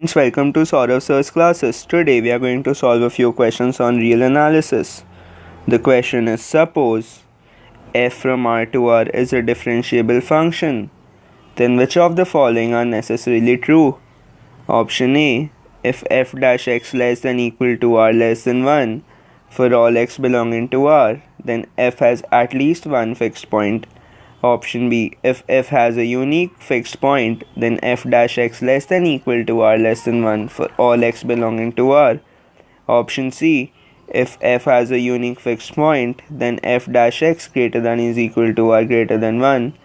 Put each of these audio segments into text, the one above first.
Welcome to SOURAV Sir's classes. Today we are going to solve a few questions on real analysis. The question is, suppose f from r to r is a differentiable function. Then which of the following are necessarily true? Option A, if f dash x less than equal to r less than 1 for all x belonging to r, then f has at least one fixed point. Option B, if f has a unique fixed point, then f dash x less than equal to r less than 1 for all x belonging to r. Option C, if f has a unique fixed point, then f dash x greater than is equal to r greater than 1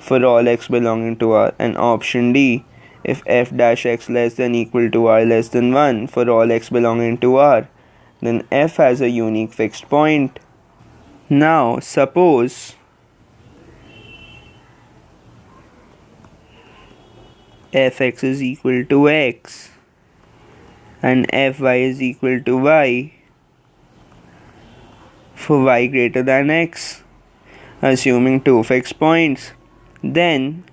for all x belonging to r. And option D, if f dash x less than equal to r less than 1 for all x belonging to r, then f has a unique fixed point. Now suppose fx is equal to x and fy is equal to y for y greater than x, assuming two fixed points. Then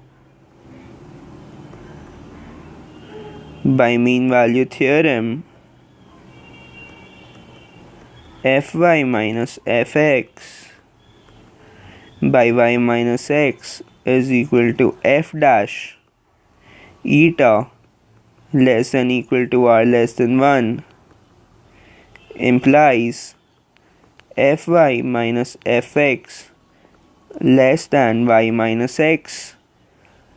by mean value theorem, fy minus fx by y minus x is equal to f dash eta less than equal to r less than 1 implies fy minus fx less than y minus x.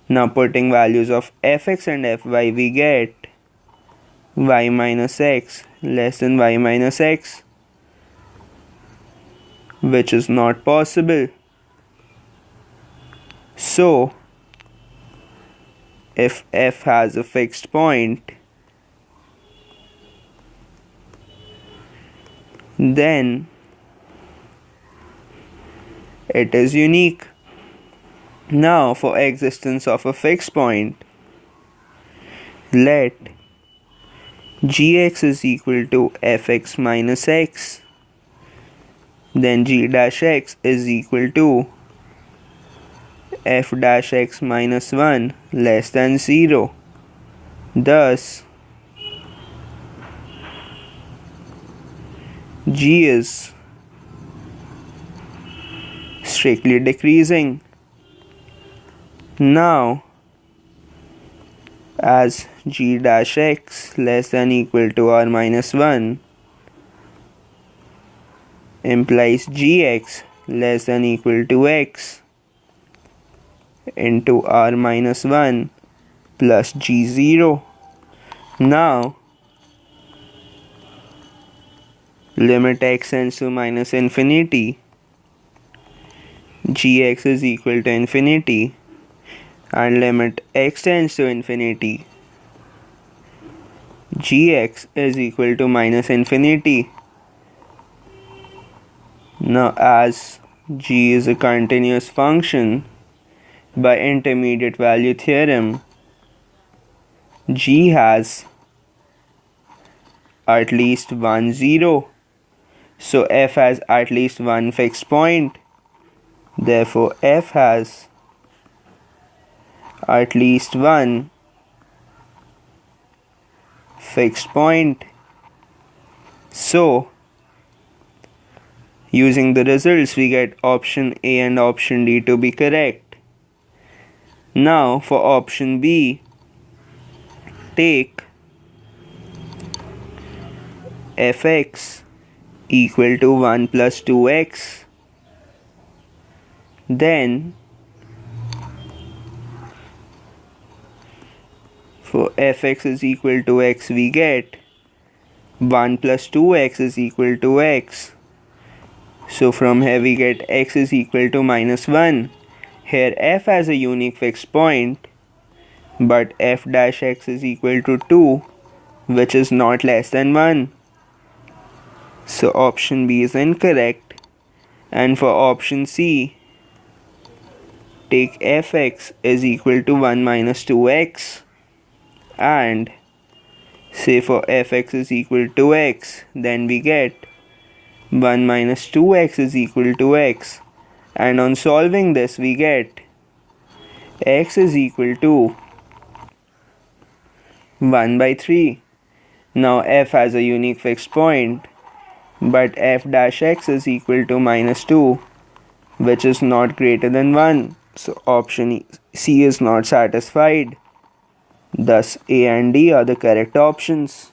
Now putting values of fx and fy, we get y minus x less than y minus x, which is not possible. So if f has a fixed point, then it is unique. Now for existence of a fixed point, let gx is equal to fx minus x, then g dash x is equal to f dash x minus 1 less than 0. Thus g is strictly decreasing. Now as g dash x less than equal to r minus 1 implies gx less than equal to x into r minus 1 plus g0. Now limit x tends to minus infinity, gx is equal to infinity, and limit x tends to infinity, gx is equal to minus infinity. Now as g is a continuous function, by intermediate value theorem, g has at least one 0. So f has at least one fixed point. Therefore f has at least one fixed point. So using the results, we get option A and option D to be correct. Now for option B, take fx equal to 1 plus 2x. Then for fx is equal to x, we get 1 plus 2x is equal to x. So from here we get x is equal to minus 1. Here f has a unique fixed point, but f dash x is equal to 2, which is not less than 1. So option B is incorrect. And for option C, take fx is equal to 1 minus 2x and say for fx is equal to x, then we get 1 minus 2x is equal to x. And on solving this, we get x is equal to 1 by 3. Now f has a unique fixed point, but f dash x is equal to minus 2, which is not greater than 1. So option C is not satisfied. Thus A and D are the correct options.